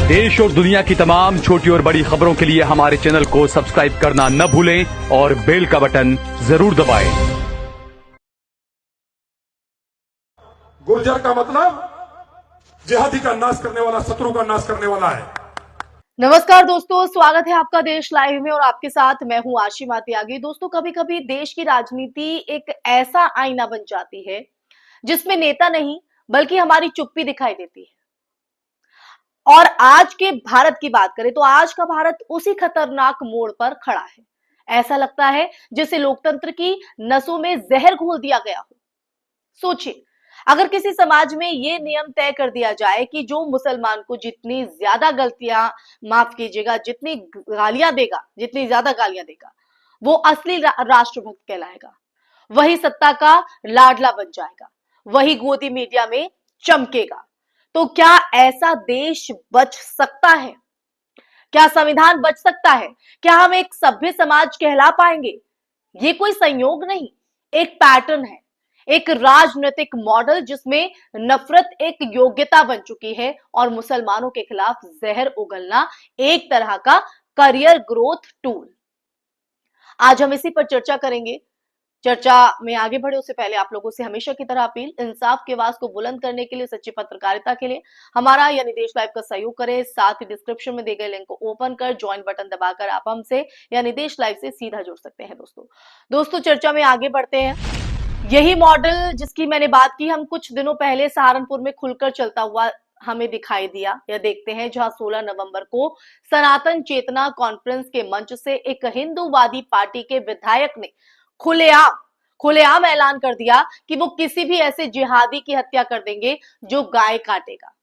देश और दुनिया की तमाम छोटी और बड़ी खबरों के लिए हमारे चैनल को सब्सक्राइब करना न भूलें और बेल का बटन जरूर दबाएं। गुर्जर का मतलब जिहादी का नाश करने वाला, शत्रु का नाश करने वाला है। नमस्कार दोस्तों, स्वागत है आपका देश लाइव में और आपके साथ मैं हूं आशिमा त्यागी। दोस्तों, कभी कभी देश की राजनीति एक ऐसा आईना बन जाती है जिसमें नेता नहीं बल्कि हमारी चुप्पी दिखाई देती है। और आज के भारत की बात करें तो आज का भारत उसी खतरनाक मोड़ पर खड़ा है। ऐसा लगता है जैसे लोकतंत्र की नसों में जहर घोल दिया गया हो। सोचिए, अगर किसी समाज में ये नियम तय कर दिया जाए कि जो मुसलमान को जितनी ज्यादा गलतियां, माफ कीजिएगा, जितनी ज्यादा गालियां देगा, वो असली राष्ट्रभक्त कहलाएगा, वही सत्ता का लाडला बन जाएगा, वही गोदी मीडिया में चमकेगा। तो क्या ऐसा देश बच सकता है? क्या संविधान बच सकता है? क्या हम एक सभ्य समाज कहला पाएंगे? ये कोई संयोग नहीं, एक पैटर्न है, एक राजनीतिक मॉडल जिसमें नफरत एक योग्यता बन चुकी है और मुसलमानों के खिलाफ जहर उगलना एक तरह का करियर ग्रोथ टूल। आज हम इसी पर चर्चा करेंगे। चर्चा में आगे बढ़े उससे पहले आप लोगों से हमेशा की तरह अपील, इंसाफ के आवाज को बुलंद करने के लिए, सच्ची पत्रकारिता के लिए हमारा यानी देश लाइव का सहयोग करें। साथ ही डिस्क्रिप्शन में दिए गए लिंक को ओपन कर ज्वाइन बटन दबाकर आप हमसे यानी देश लाइव से सीधा जुड़ सकते हैं। दोस्तों चर्चा में आगे बढ़ते हैं। यही मॉडल जिसकी मैंने बात की, हम कुछ दिनों पहले सहारनपुर में खुलकर चलता हुआ हमें दिखाई दिया या देखते हैं, जहां 16 नवंबर को सनातन चेतना कॉन्फ्रेंस के मंच से एक हिंदूवादी पार्टी के विधायक ने खुलेआम ऐलान कर दिया कि वो किसी भी ऐसे जिहादी की हत्या कर देंगे जो गाय काटेगा,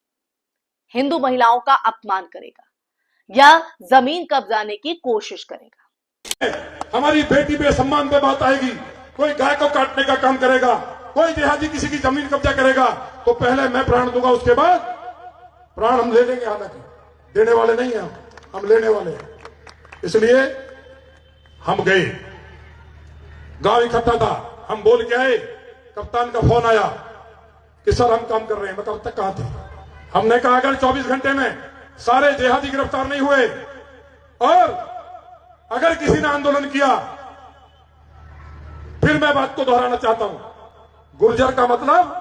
हिंदू महिलाओं का अपमान करेगा या जमीन कब्जाने की कोशिश करेगा। हमारी बेटी पे सम्मान पे बात आएगी, कोई गाय को काटने का काम करेगा, कोई जिहादी किसी की जमीन कब्जा करेगा तो पहले मैं प्राण दूंगा, उसके बाद प्राण हम ले लेंगे। हालांकि देने वाले नहीं हैं, हम लेने वाले हैं। इसलिए हम गए, गांव इकट्ठा था, हम बोल के आए। कप्तान का फोन आया कि सर हम काम कर रहे हैं। मैं कब तक कहां थे? हमने कहा अगर 24 घंटे में सारे जिहादी गिरफ्तार नहीं हुए और अगर किसी ने आंदोलन किया, फिर मैं बात को दोहराना चाहता हूं, गुर्जर का मतलब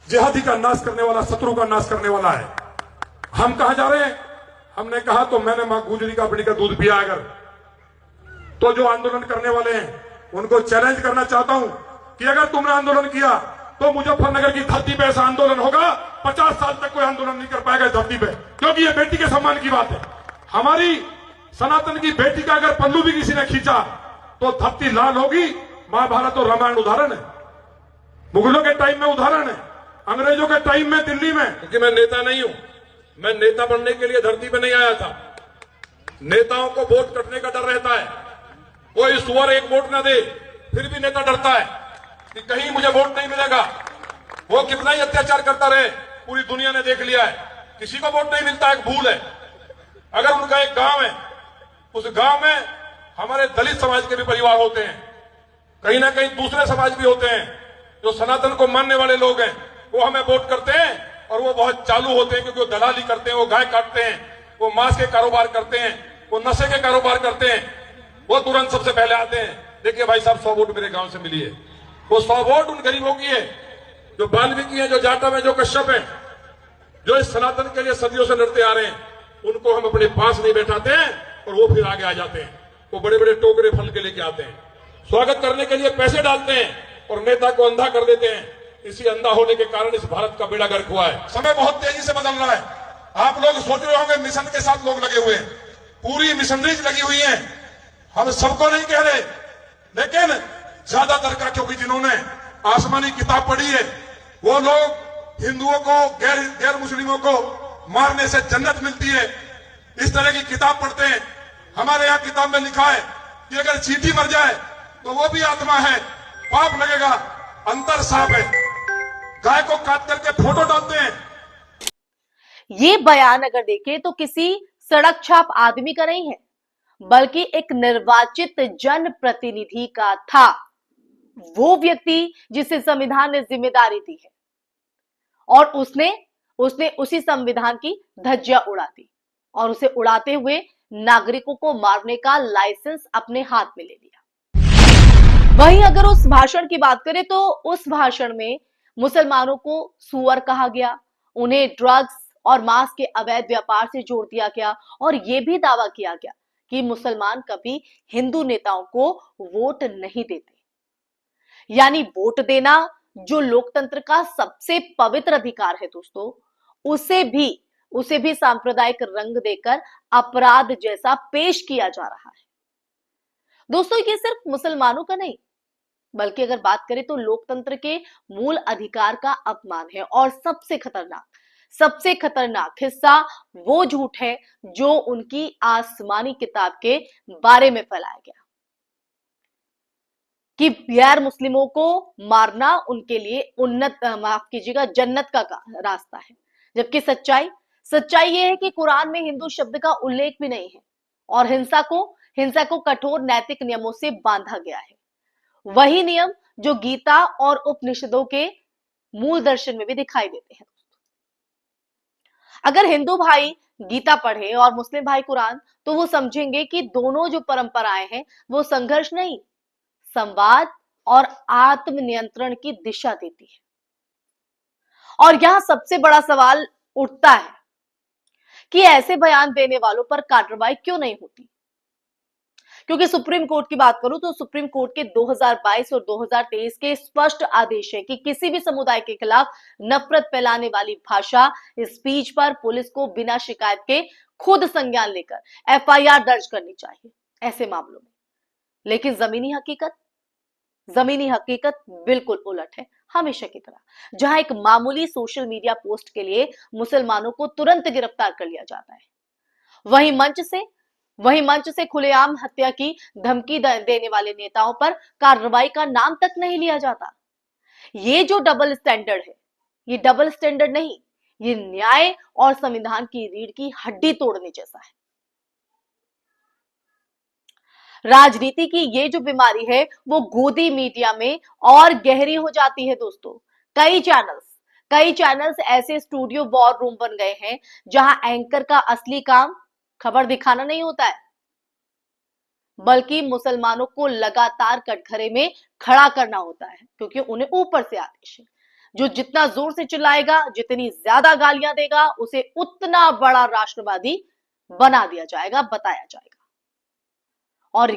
जिहादी का नाश करने वाला, शत्रु का नाश करने वाला है। हम कहां जा रहे हैं? हमने कहा तो मैंने मां गुजरी का बड़ी का दूध पिया। अगर तो जो आंदोलन करने वाले हैं उनको चैलेंज करना चाहता हूं कि अगर तुमने आंदोलन किया तो मुजफ्फरनगर की धरती पे ऐसा आंदोलन होगा, 50 साल तक कोई आंदोलन नहीं कर पाएगा इस धरती पे, क्योंकि ये बेटी के सम्मान की बात है। हमारी सनातन की बेटी का अगर पल्लू भी किसी ने खींचा तो धरती लाल होगी। महाभारत और रामायण उदाहरण है, मुगलों के टाइम में उदाहरण है, अंग्रेजों के टाइम में दिल्ली में। क्योंकि मैं नेता नहीं हूं, मैं नेता बनने के लिए धरती पे नहीं आया था। नेताओं को वोट कटने का डर रहता है, कोई सुअर एक वोट ना दे फिर भी नेता डरता है कि कहीं मुझे वोट नहीं मिलेगा। वो कितना ही अत्याचार करता रहे, पूरी दुनिया ने देख लिया है, किसी को वोट नहीं मिलता, एक भूल है। अगर उनका एक गांव है, उस गांव में हमारे दलित समाज के भी परिवार होते हैं, कहीं ना कहीं दूसरे समाज भी होते हैं, जो सनातन को मानने वाले लोग हैं, वो हमें वोट करते हैं और वो बहुत चालू होते हैं, क्योंकि वो दलाली करते हैं, वो गाय काटते हैं, वो मांस के कारोबार करते हैं, वो नशे के कारोबार करते हैं। वो तुरंत सबसे पहले आते हैं, देखिए भाई साहब 100 वोट मेरे गांव से मिली है। वो 100 वोट उन गरीबों की है, जो वाल्मीकि है, जो जाटव है, जो कश्यप है, जो इस सनातन के लिए सदियों से लड़ते आ रहे हैं। उनको हम अपने पास नहीं बैठाते हैं और वो फिर आगे आ जाते हैं। वो बड़े बड़े टोकरे फल के लेके आते हैं, स्वागत करने के लिए पैसे डालते हैं और नेता को अंधा कर देते हैं। इसी अंधा होने के कारण इस भारत का बेड़ा गर्क हुआ है। समय बहुत तेजी से बदल रहा है। आप लोग सोच रहे होंगे मिशन के साथ लोग लगे हुए हैं, पूरी मिशनरीज लगी हुई है। हम सबको नहीं कह रहे, लेकिन ज्यादातर का, क्योंकि जिन्होंने आसमानी किताब पढ़ी है वो लोग हिंदुओं को, गैर मुस्लिमों को मारने से जन्नत मिलती है, इस तरह की किताब पढ़ते हैं। हमारे यहाँ किताब में लिखा है कि अगर चींटी मर जाए तो वो भी आत्मा है, पाप लगेगा, अंतर साफ है। गाय को काट करके फोटो डालते हैं। ये बयान अगर देखें तो किसी सड़क छाप आदमी का नहीं है, बल्कि एक निर्वाचित जनप्रतिनिधि का था। वो व्यक्ति जिसे संविधान ने जिम्मेदारी दी है और उसने उसने उसी संविधान की धज्जियां उड़ा दी और उसे उड़ाते हुए नागरिकों को मारने का लाइसेंस अपने हाथ में ले लिया। वहीं अगर उस भाषण की बात करें तो उस भाषण में मुसलमानों को सुअर कहा गया, उन्हें ड्रग्स और मांस के अवैध व्यापार से जोड़ दिया गया और यह भी दावा किया गया कि मुसलमान कभी हिंदू नेताओं को वोट नहीं देते। यानी वोट देना जो लोकतंत्र का सबसे पवित्र अधिकार है दोस्तों, उसे भी सांप्रदायिक रंग देकर अपराध जैसा पेश किया जा रहा है। दोस्तों ये सिर्फ मुसलमानों का नहीं, बल्कि अगर बात करें तो लोकतंत्र के मूल अधिकार का अपमान है। और सबसे खतरनाक हिस्सा वो झूठ है जो उनकी आसमानी किताब के बारे में फैलाया गया कि गैर मुस्लिमों को मारना उनके लिए जन्नत का रास्ता है। जबकि सच्चाई यह है कि कुरान में हिंदू शब्द का उल्लेख भी नहीं है और हिंसा को कठोर नैतिक नियमों से बांधा गया है। वही नियम जो गीता और उपनिषदों के मूल दर्शन में भी दिखाई देते हैं। अगर हिंदू भाई गीता पढ़े और मुस्लिम भाई कुरान, तो वो समझेंगे कि दोनों जो परंपराएं हैं वो संघर्ष नहीं, संवाद और आत्मनियंत्रण की दिशा देती है। और यहां सबसे बड़ा सवाल उठता है कि ऐसे बयान देने वालों पर कार्रवाई क्यों नहीं होती? क्योंकि सुप्रीम कोर्ट की बात करूं तो सुप्रीम कोर्ट के 2022 और 2023 के स्पष्ट आदेश है कि किसी भी समुदाय के खिलाफ नफरत फैलाने वाली भाषा, स्पीच पर पुलिस को बिना शिकायत के खुद संज्ञान लेकर एफआईआर दर्ज करनी चाहिए ऐसे मामलों में। लेकिन जमीनी हकीकत बिल्कुल उलट है, हमेशा की तरह। जहां एक मामूली सोशल मीडिया पोस्ट के लिए मुसलमानों को तुरंत गिरफ्तार कर लिया जाता है, वहीं मंच से खुलेआम हत्या की धमकी देने वाले नेताओं पर कार्रवाई का नाम तक नहीं लिया जाता। ये जो डबल स्टैंडर्ड है, ये डबल स्टैंडर्ड नहीं, ये न्याय और संविधान की रीढ़ की हड्डी तोड़ने जैसा है। राजनीति की ये जो बीमारी है वो गोदी मीडिया में और गहरी हो जाती है दोस्तों। कई चैनल्स ऐसे स्टूडियो वॉर रूम बन गए हैं जहां एंकर का असली काम खबर दिखाना नहीं होता है, बल्कि मुसलमानों को लगातार कटघरे में खड़ा करना होता है, क्योंकि उन्हें ऊपर से आदेश है। जो जितना जोर से चिल्लाएगा, जितनी ज्यादा गालियां देगा, उसे उतना बड़ा राष्ट्रवादी बना दिया जाएगा, बताया जाएगा। और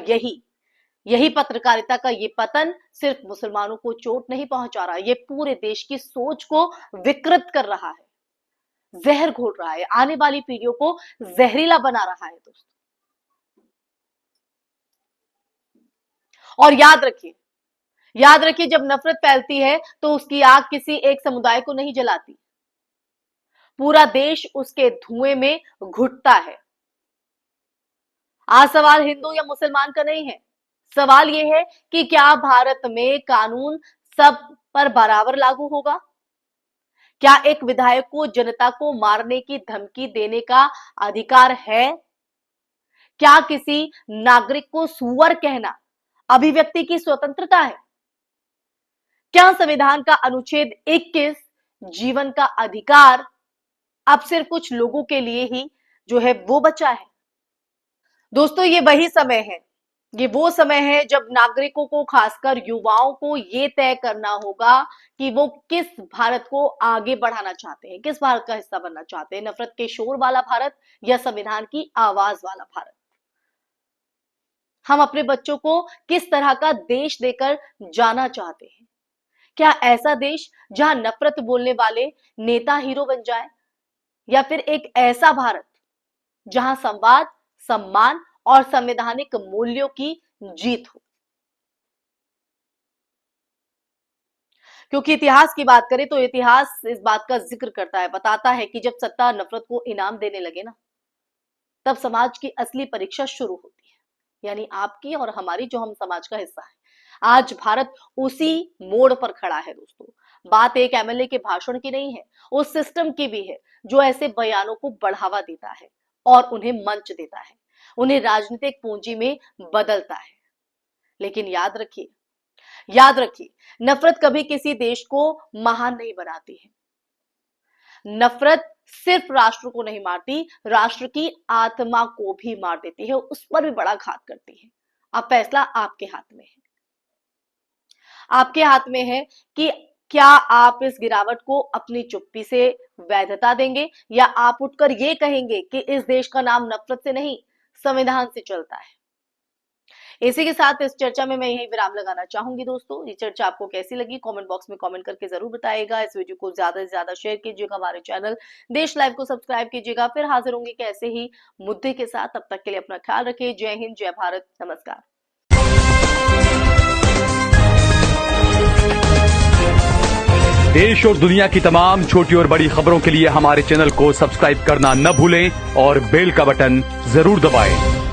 यही पत्रकारिता का ये पतन सिर्फ मुसलमानों को चोट नहीं पहुंचा रहा, ये पूरे देश की सोच को विकृत कर रहा है, जहर घोल रहा है, आने वाली पीढ़ियों को जहरीला बना रहा है दोस्तों। और याद रखिए जब नफरत फैलती है तो उसकी आग किसी एक समुदाय को नहीं जलाती, पूरा देश उसके धुएं में घुटता है। आज सवाल हिंदू या मुसलमान का नहीं है, सवाल यह है कि क्या भारत में कानून सब पर बराबर लागू होगा? क्या एक विधायक को जनता को मारने की धमकी देने का अधिकार है? क्या किसी नागरिक को सुअर कहना अभिव्यक्ति की स्वतंत्रता है? क्या संविधान का अनुच्छेद 21 जीवन का अधिकार अब सिर्फ कुछ लोगों के लिए ही जो है वो बचा है? दोस्तों ये वो समय है जब नागरिकों को, खासकर युवाओं को ये तय करना होगा कि वो किस भारत को आगे बढ़ाना चाहते हैं, किस भारत का हिस्सा बनना चाहते हैं, नफरत के शोर वाला भारत या संविधान की आवाज वाला भारत। हम अपने बच्चों को किस तरह का देश देकर जाना चाहते हैं? क्या ऐसा देश जहां नफरत बोलने वाले नेता हीरो बन जाए, या फिर एक ऐसा भारत जहां संवाद, सम्मान और संवैधानिक मूल्यों की जीत हो? क्योंकि इतिहास की बात करें तो इतिहास इस बात का जिक्र करता है, बताता है कि जब सत्ता नफरत को इनाम देने लगे ना, तब समाज की असली परीक्षा शुरू होती है, यानी आपकी और हमारी, जो हम समाज का हिस्सा है। आज भारत उसी मोड़ पर खड़ा है दोस्तों। बात एक एमएलए के भाषण की नहीं है, उस सिस्टम की भी है जो ऐसे बयानों को बढ़ावा देता है और उन्हें मंच देता है, उन्हें राजनीतिक पूंजी में बदलता है। लेकिन याद रखिए नफरत कभी किसी देश को महान नहीं बनाती है। नफरत सिर्फ राष्ट्र को नहीं मारती, राष्ट्र की आत्मा को भी मार देती है, उस पर भी बड़ा घात करती है। अब फैसला आपके हाथ में है। आपके हाथ में है कि क्या आप इस गिरावट को अपनी चुप्पी से वैधता देंगे या आप उठकर ये कहेंगे कि इस देश का नाम नफरत से नहीं संविधान से चलता है। इसी के साथ इस चर्चा में मैं यही विराम लगाना चाहूंगी। दोस्तों, ये चर्चा आपको कैसी लगी कमेंट बॉक्स में कमेंट करके जरूर बताइएगा। इस वीडियो को ज्यादा से ज्यादा शेयर कीजिएगा, हमारे चैनल देश लाइव को सब्सक्राइब कीजिएगा। फिर हाजिर होंगे कि ऐसे ही मुद्दे के साथ। तब तक के लिए अपना ख्याल रखिए। जय हिंद, जय भारत, नमस्कार। देश और दुनिया की तमाम छोटी और बड़ी खबरों के लिए हमारे चैनल को सब्सक्राइब करना न भूलें और बेल का बटन जरूर दबाएं।